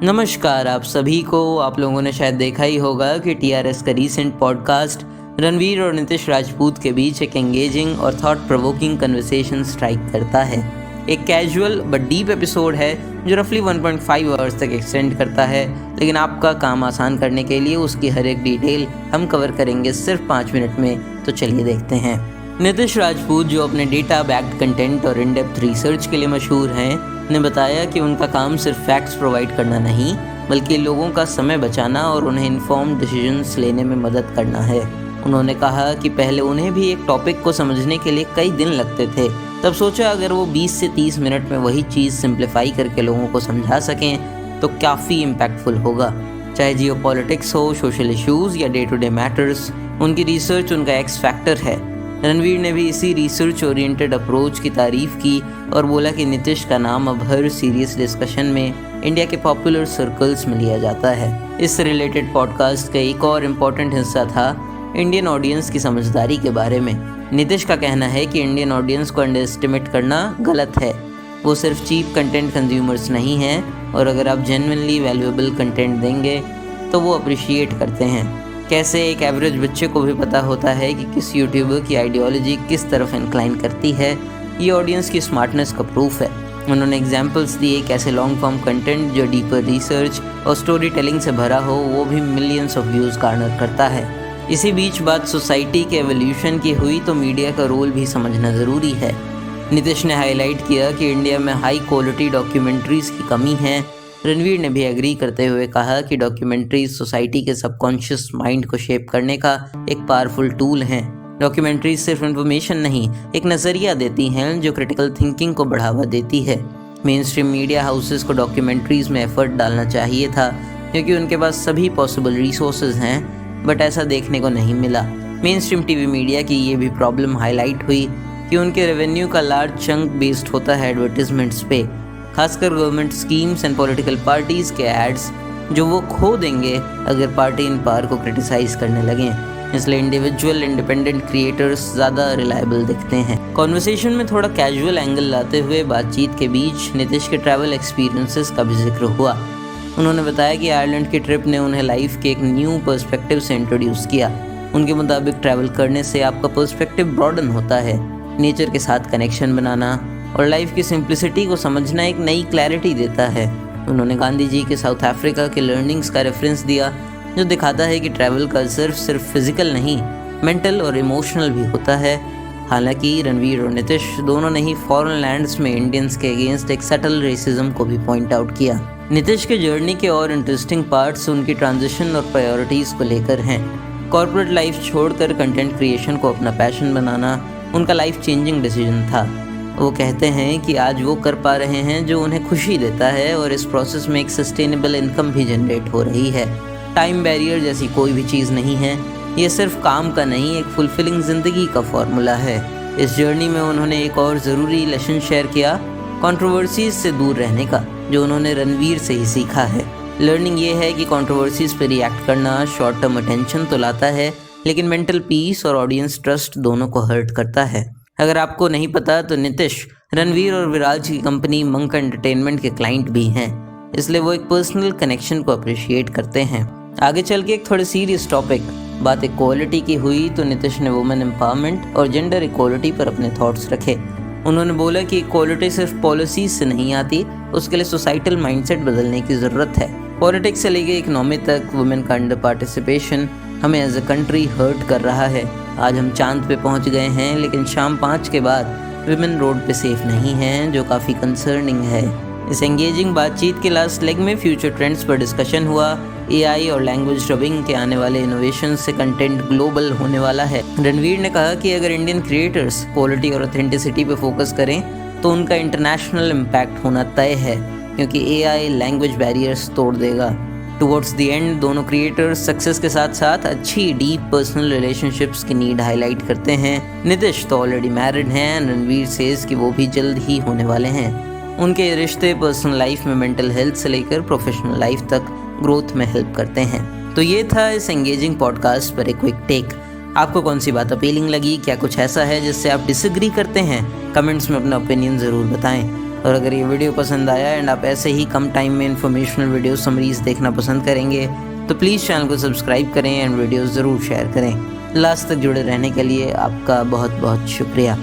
नमस्कार आप सभी को। आप लोगों ने शायद देखा ही होगा कि टीआरएस का रीसेंट पॉडकास्ट रणवीर और नितिश राजपूत के बीच एक एंगेजिंग और थॉट प्रोवोकिंग कन्वर्सेशन स्ट्राइक करता है। एक कैजुअल बट डीप एपिसोड है जो रफली 1.5 आवर्स तक एक्सटेंड करता है, लेकिन आपका काम आसान करने के लिए उसकी हर एक डिटेल हम कवर करेंगे सिर्फ 5 मिनट में। तो चलिए देखते हैं। नितिश राजपूत, जो अपने डेटा बैक्ड कंटेंट और इन डेप्थ रिसर्च के लिए मशहूर हैं, ने बताया कि उनका काम सिर्फ फैक्ट्स प्रोवाइड करना नहीं, बल्कि लोगों का समय बचाना और उन्हें इन्फॉर्म्ड डिसीजंस लेने में मदद करना है। उन्होंने कहा कि पहले उन्हें भी एक टॉपिक को समझने के लिए कई दिन लगते थे। तब सोचा अगर वो 20 से 30 मिनट में वही चीज़ सिंप्लीफाई करके लोगों को समझा सकें तो काफ़ी इम्पैक्टफुल होगा। चाहे जियोपॉलिटिक्स हो, सोशल इश्यूज़ या डे टू डे मैटर्स, उनकी रिसर्च उनका एक्स फैक्टर है। रणवीर ने भी इसी रिसर्च ओरिएंटेड अप्रोच की तारीफ की और बोला कि नितिश का नाम अब हर सीरियस डिस्कशन में इंडिया के पॉपुलर सर्कल्स में लिया जाता है। इस रिलेटेड पॉडकास्ट का एक और इम्पॉर्टेंट हिस्सा था इंडियन ऑडियंस की समझदारी के बारे में। नितिश का कहना है कि इंडियन ऑडियंस को अंडर एस्टिमेट करना गलत है। वो सिर्फ चीप कंटेंट कंज्यूमर्स नहीं हैं, और अगर आप जेन्युइनली वैल्यूएबल कंटेंट देंगे तो वो अप्रिशिएट करते हैं। कैसे एक एवरेज बच्चे को भी पता होता है कि किस यूट्यूबर की आइडियोलॉजी किस तरफ इंक्लाइन करती है, ये ऑडियंस की स्मार्टनेस का प्रूफ है। उन्होंने एग्जाम्पल्स दिए कैसे लॉन्ग फॉर्म कंटेंट जो डीपर रिसर्च और स्टोरी टेलिंग से भरा हो वो भी मिलियंस ऑफ व्यूज़ गार्नर करता है। इसी बीच बात सोसाइटी के एवोल्यूशन की हुई तो मीडिया का रोल भी समझना ज़रूरी है। नितिश ने हाईलाइट किया कि इंडिया में हाई क्वालिटी डॉक्यूमेंट्रीज़ की कमी है। रणवीर ने भी एग्री करते हुए कहा कि डॉक्यूमेंट्रीज सोसाइटी के सबकॉन्शियस माइंड को शेप करने का एक पावरफुल टूल हैं। डॉक्यूमेंट्रीज सिर्फ इन्फॉर्मेशन नहीं, एक नज़रिया देती हैं जो क्रिटिकल थिंकिंग को बढ़ावा देती है। मेन स्ट्रीम मीडिया हाउसेस को डॉक्यूमेंट्रीज में एफर्ट डालना चाहिए था, क्योंकि उनके पास सभी पॉसिबल रिसोर्सेज हैं, बट ऐसा देखने को नहीं मिला। मेन स्ट्रीम टीवी मीडिया की ये भी प्रॉब्लम हाईलाइट हुई कि उनके रेवेन्यू का लार्ज चंक बेस्ड होता है एडवर्टीजमेंट्स पे, खासकर government schemes and political parties के एड्स, जो वो खो देंगे अगर पार्टी इन पावर को क्रिटिसाइज करने लगें। इसलिए इंडिविजुअल इंडिपेंडेंट क्रिएटर्स ज़्यादा रिलायबल दिखते हैं। कॉन्वर्सेशन में थोड़ा कैजुअल एंगल लाते हुए बातचीत के बीच नितिश के ट्रैवल एक्सपीरियंसेस का भी जिक्र हुआ। उन्होंने बताया कि आयरलैंड की ट्रिप ने उन्हें लाइफ के एक न्यू पर्सपेक्टिव से इंट्रोड्यूस किया। उनके मुताबिक ट्रैवल करने से आपका पर्सपेक्टिव ब्रॉडन होता है। नेचर के साथ कनेक्शन बनाना और लाइफ की सिंप्लिसिटी को समझना एक नई क्लैरिटी देता है। उन्होंने गांधी जी के साउथ अफ्रीका के लर्निंग्स का रेफरेंस दिया, जो दिखाता है कि ट्रैवल का सिर्फ फिजिकल नहीं, मेंटल और इमोशनल भी होता है। हालांकि रणवीर और नितिश दोनों ने ही फॉरेन लैंड्स में इंडियंस के अगेंस्ट एक सटल रेसिज्म को भी पॉइंट आउट किया। नितिश के जर्नी के और इंटरेस्टिंग पार्ट्स उनकी ट्रांजिशन और प्रायोरिटीज़ को लेकर हैं। कॉर्पोरेट लाइफ छोड़कर कंटेंट क्रिएशन को अपना पैशन बनाना उनका लाइफ चेंजिंग डिसीजन था। वो कहते हैं कि आज वो कर पा रहे हैं जो उन्हें खुशी देता है, और इस प्रोसेस में एक सस्टेनेबल इनकम भी जनरेट हो रही है। टाइम बैरियर जैसी कोई भी चीज़ नहीं है, ये सिर्फ काम का नहीं, एक फुलफिलिंग ज़िंदगी का फॉर्मूला है। इस जर्नी में उन्होंने एक और ज़रूरी लेसन शेयर किया, कंट्रोवर्सीज से दूर रहने का, जो उन्होंने रणवीर से ही सीखा है। लर्निंग ये है कि कंट्रोवर्सीज पर रिएक्ट करना शॉर्ट टर्म अटेंशन तो लाता है, लेकिन मेंटल पीस और ऑडियंस ट्रस्ट दोनों को हर्ट करता है। अगर आपको नहीं पता तो नितिश रणवीर और विराज की कंपनी मंक एंटरटेनमेंट के क्लाइंट भी हैं, इसलिए वो एक पर्सनल कनेक्शन को अप्रिशिएट करते हैं। आगे चल के एक थोड़ी सीरियस टॉपिक बात इक्वालिटी की हुई तो नितिश ने वुमेन एम्पावरमेंट और जेंडर इक्वालिटी पर अपने थॉट्स रखे। उन्होंने बोला कि इक्वालिटी सिर्फ पॉलिसीज से नहीं आती, उसके लिए सोसाइटल माइंडसेट बदलने की ज़रूरत है। पॉलिटिक्स से लेके इकोनॉमी तक वुमेन का अंडर पार्टिसिपेशन हमें एज अ कंट्री हर्ट कर रहा है। आज हम चांद पे पहुंच गए हैं, लेकिन शाम 5 के बाद विमेन रोड पे सेफ नहीं हैं, जो काफ़ी कंसर्निंग है। इस एंगेजिंग बातचीत के लास्ट लेग में फ्यूचर ट्रेंड्स पर डिस्कशन हुआ। एआई और लैंग्वेज डबिंग के आने वाले इनोवेशन से कंटेंट ग्लोबल होने वाला है। रणवीर ने कहा कि अगर इंडियन क्रिएटर्स क्वालिटी और ऑथेंटिसिटी पे फोकस करें तो उनका इंटरनेशनल इम्पैक्ट होना तय है, क्योंकि एआई लैंग्वेज बैरियर्स तोड़ देगा। टुवर्ड्स द एंड दोनों क्रिएटर्स सक्सेस के साथ साथ अच्छी डीप पर्सनल रिलेशनशिप्स की नीड हाईलाइट करते हैं। नितिश तो ऑलरेडी मैरिड हैं, रणवीर सेज कि वो भी जल्द ही होने वाले हैं। उनके रिश्ते पर्सनल लाइफ में मेंटल हेल्थ से लेकर प्रोफेशनल लाइफ तक ग्रोथ में हेल्प करते हैं। तो ये था इस एंगेजिंग पॉडकास्ट पर एक क्विक टेक। आपको कौन सी बात अपीलिंग लगी? क्या कुछ ऐसा है जिससे आप डिसएग्री करते हैं? कमेंट्स में अपना ओपिनियन ज़रूर बताएं। और अगर ये वीडियो पसंद आया एंड आप ऐसे ही कम टाइम में इन्फॉर्मेशनल वीडियो समरीज देखना पसंद करेंगे तो प्लीज़ चैनल को सब्सक्राइब करें एंड वीडियो ज़रूर शेयर करें। लास्ट तक जुड़े रहने के लिए आपका बहुत बहुत शुक्रिया।